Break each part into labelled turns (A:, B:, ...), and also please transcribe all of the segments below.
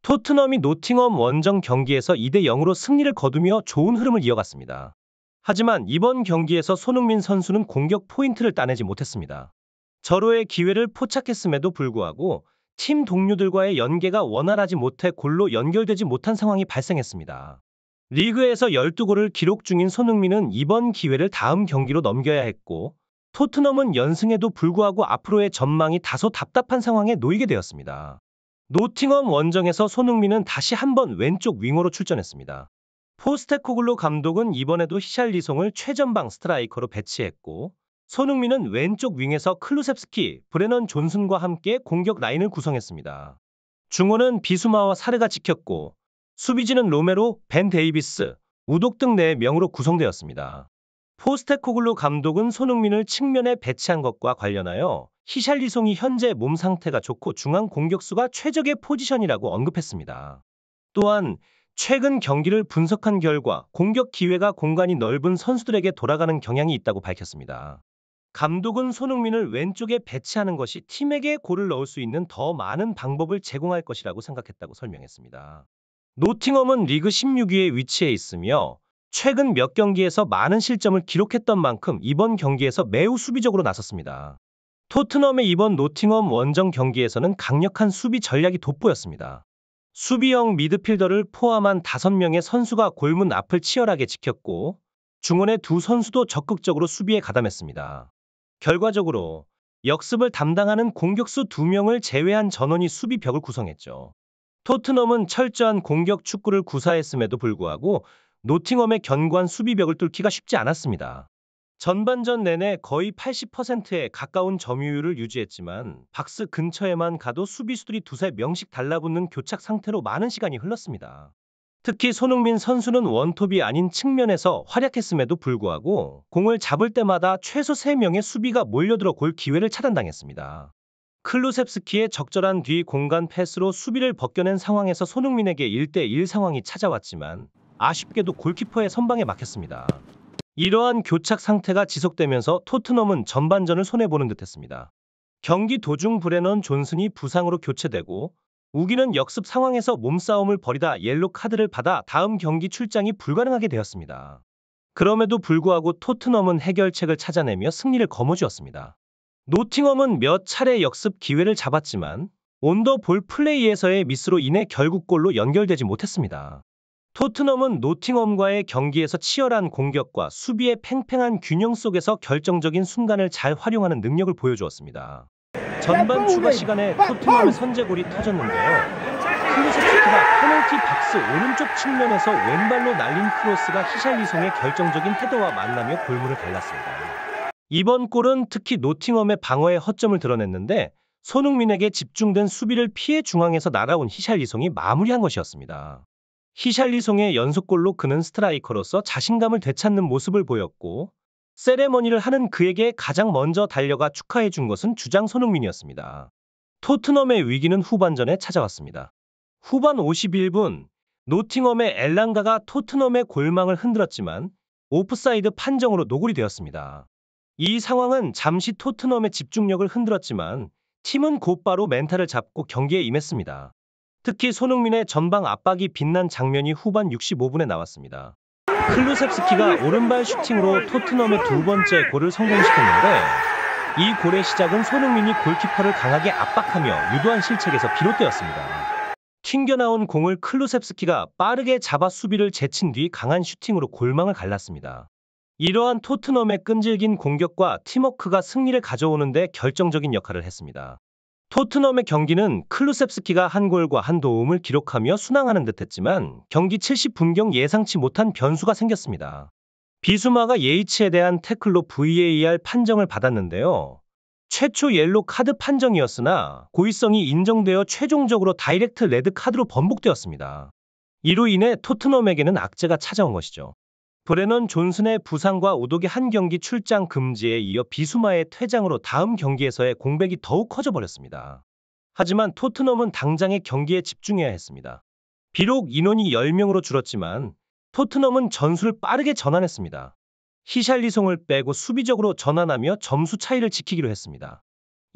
A: 토트넘이 노팅엄 원정 경기에서 2대 0으로 승리를 거두며 좋은 흐름을 이어갔습니다. 하지만 이번 경기에서 손흥민 선수는 공격 포인트를 따내지 못했습니다. 절호의 기회를 포착했음에도 불구하고 팀 동료들과의 연계가 원활하지 못해 골로 연결되지 못한 상황이 발생했습니다. 리그에서 12골을 기록 중인 손흥민은 이번 기회를 다음 경기로 넘겨야 했고, 토트넘은 연승에도 불구하고 앞으로의 전망이 다소 답답한 상황에 놓이게 되었습니다. 노팅엄 원정에서 손흥민은 다시 한번 왼쪽 윙어로 출전했습니다. 포스테코글루 감독은 이번에도 히샬리송을 최전방 스트라이커로 배치했고, 손흥민은 왼쪽 윙에서 클루셉스키, 브레넌 존슨과 함께 공격 라인을 구성했습니다. 중원은 비수마와 사르가 지켰고, 수비진은 로메로, 벤 데이비스, 우독 등 4명으로 구성되었습니다. 포스테코글루 감독은 손흥민을 측면에 배치한 것과 관련하여 히샬리송이 현재 몸 상태가 좋고 중앙 공격수가 최적의 포지션이라고 언급했습니다. 또한 최근 경기를 분석한 결과 공격 기회가 공간이 넓은 선수들에게 돌아가는 경향이 있다고 밝혔습니다. 감독은 손흥민을 왼쪽에 배치하는 것이 팀에게 골을 넣을 수 있는 더 많은 방법을 제공할 것이라고 생각했다고 설명했습니다. 노팅엄은 리그 16위에 위치해 있으며 최근 몇 경기에서 많은 실점을 기록했던 만큼 이번 경기에서 매우 수비적으로 나섰습니다. 토트넘의 이번 노팅엄 원정 경기에서는 강력한 수비 전략이 돋보였습니다. 수비형 미드필더를 포함한 5명의 선수가 골문 앞을 치열하게 지켰고, 중원의 두 선수도 적극적으로 수비에 가담했습니다. 결과적으로 역습을 담당하는 공격수 2명을 제외한 전원이 수비벽을 구성했죠. 토트넘은 철저한 공격 축구를 구사했음에도 불구하고 노팅엄의 견고한 수비벽을 뚫기가 쉽지 않았습니다. 전반전 내내 거의 80%에 가까운 점유율을 유지했지만 박스 근처에만 가도 수비수들이 두세 명씩 달라붙는 교착 상태로 많은 시간이 흘렀습니다. 특히 손흥민 선수는 원톱이 아닌 측면에서 활약했음에도 불구하고 공을 잡을 때마다 최소 3명의 수비가 몰려들어 골 기회를 차단당했습니다. 클루셉스키의 적절한 뒤 공간 패스로 수비를 벗겨낸 상황에서 손흥민에게 1대1 상황이 찾아왔지만 아쉽게도 골키퍼의 선방에 막혔습니다. 이러한 교착 상태가 지속되면서 토트넘은 전반전을 손해보는 듯했습니다. 경기 도중 브레넌 존슨이 부상으로 교체되고 우기는 역습 상황에서 몸싸움을 벌이다 옐로 카드를 받아 다음 경기 출장이 불가능하게 되었습니다. 그럼에도 불구하고 토트넘은 해결책을 찾아내며 승리를 거머쥐었습니다. 노팅엄은 몇 차례 역습 기회를 잡았지만 온더볼 플레이에서의 미스로 인해 결국 골로 연결되지 못했습니다. 토트넘은 노팅엄과의 경기에서 치열한 공격과 수비의 팽팽한 균형 속에서 결정적인 순간을 잘 활용하는 능력을 보여주었습니다. 전반 추가 시간에 토트넘의 선제골이 터졌는데요. 클루셉스키가 페널티 박스 오른쪽 측면에서 왼발로 날린 크로스가 히샬리송의 결정적인 헤더와 만나며 골문을 갈랐습니다. 이번 골은 특히 노팅엄의 방어에 허점을 드러냈는데 손흥민에게 집중된 수비를 피해 중앙에서 날아온 히샬리송이 마무리한 것이었습니다. 히샬리송의 연속골로 그는 스트라이커로서 자신감을 되찾는 모습을 보였고 세레머니를 하는 그에게 가장 먼저 달려가 축하해 준 것은 주장 손흥민이었습니다. 토트넘의 위기는 후반전에 찾아왔습니다. 후반 51분 노팅엄의 엘랑가가 토트넘의 골망을 흔들었지만 오프사이드 판정으로 노골이 되었습니다. 이 상황은 잠시 토트넘의 집중력을 흔들었지만 팀은 곧바로 멘탈을 잡고 경기에 임했습니다. 특히 손흥민의 전방 압박이 빛난 장면이 후반 65분에 나왔습니다. 클루셉스키가 오른발 슈팅으로 토트넘의 두 번째 골을 성공시켰는데 이 골의 시작은 손흥민이 골키퍼를 강하게 압박하며 유도한 실책에서 비롯되었습니다. 튕겨나온 공을 클루셉스키가 빠르게 잡아 수비를 제친 뒤 강한 슈팅으로 골망을 갈랐습니다. 이러한 토트넘의 끈질긴 공격과 팀워크가 승리를 가져오는 데 결정적인 역할을 했습니다. 토트넘의 경기는 클루셉스키가 한 골과 한 도움을 기록하며 순항하는 듯했지만 경기 70분경 예상치 못한 변수가 생겼습니다. 비수마가 예이치에 대한 태클로 VAR 판정을 받았는데요. 최초 옐로 카드 판정이었으나 고의성이 인정되어 최종적으로 다이렉트 레드 카드로 번복되었습니다. 이로 인해 토트넘에게는 악재가 찾아온 것이죠. 브레넌 존슨의 부상과 우독의 한 경기 출장 금지에 이어 비수마의 퇴장으로 다음 경기에서의 공백이 더욱 커져버렸습니다. 하지만 토트넘은 당장의 경기에 집중해야 했습니다. 비록 인원이 10명으로 줄었지만 토트넘은 전술을 빠르게 전환했습니다. 히샬리송을 빼고 수비적으로 전환하며 점수 차이를 지키기로 했습니다.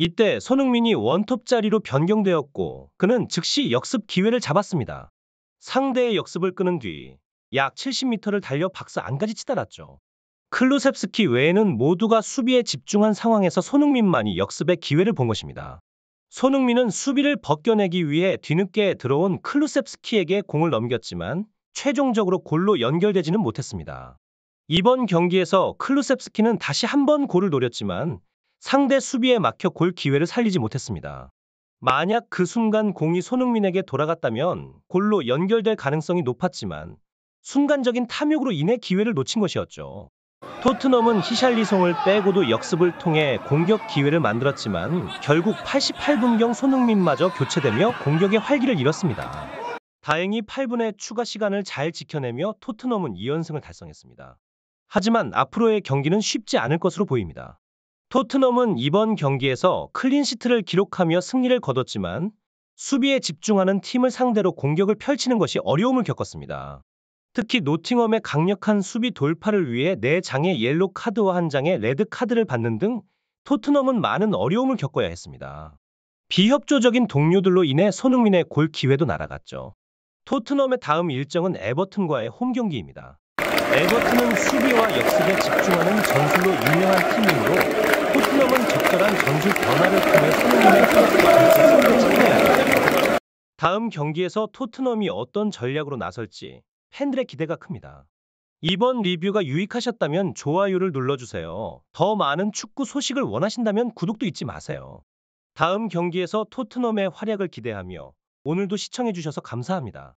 A: 이때 손흥민이 원톱 자리로 변경되었고 그는 즉시 역습 기회를 잡았습니다. 상대의 역습을 끄는 뒤 약 70m를 달려 박스 안까지 치달았죠. 클루셉스키 외에는 모두가 수비에 집중한 상황에서 손흥민만이 역습의 기회를 본 것입니다. 손흥민은 수비를 벗겨내기 위해 뒤늦게 들어온 클루셉스키에게 공을 넘겼지만 최종적으로 골로 연결되지는 못했습니다. 이번 경기에서 클루셉스키는 다시 한 번 골을 노렸지만 상대 수비에 막혀 골 기회를 살리지 못했습니다. 만약 그 순간 공이 손흥민에게 돌아갔다면 골로 연결될 가능성이 높았지만 순간적인 탐욕으로 인해 기회를 놓친 것이었죠. 토트넘은 히샬리송을 빼고도 역습을 통해 공격 기회를 만들었지만 결국 88분경 손흥민마저 교체되며 공격의 활기를 잃었습니다. 다행히 8분의 추가 시간을 잘 지켜내며 토트넘은 2연승을 달성했습니다. 하지만 앞으로의 경기는 쉽지 않을 것으로 보입니다. 토트넘은 이번 경기에서 클린시트를 기록하며 승리를 거뒀지만 수비에 집중하는 팀을 상대로 공격을 펼치는 것이 어려움을 겪었습니다. 특히 노팅엄의 강력한 수비 돌파를 위해 4장의 옐로 카드와 1장의 레드 카드를 받는 등 토트넘은 많은 어려움을 겪어야 했습니다. 비협조적인 동료들로 인해 손흥민의 골 기회도 날아갔죠. 토트넘의 다음 일정은 에버튼과의 홈 경기입니다. 에버튼은 수비와 역습에 집중하는 전술로 유명한 팀이므로 토트넘은 적절한 전술 변화를 통해 손흥민의 활약과 함께 승리에 참여해야 합니다. 다음 경기에서 토트넘이 어떤 전략으로 나설지 팬들의 기대가 큽니다. 이번 리뷰가 유익하셨다면 좋아요를 눌러주세요. 더 많은 축구 소식을 원하신다면 구독도 잊지 마세요. 다음 경기에서 토트넘의 활약을 기대하며 오늘도 시청해주셔서 감사합니다.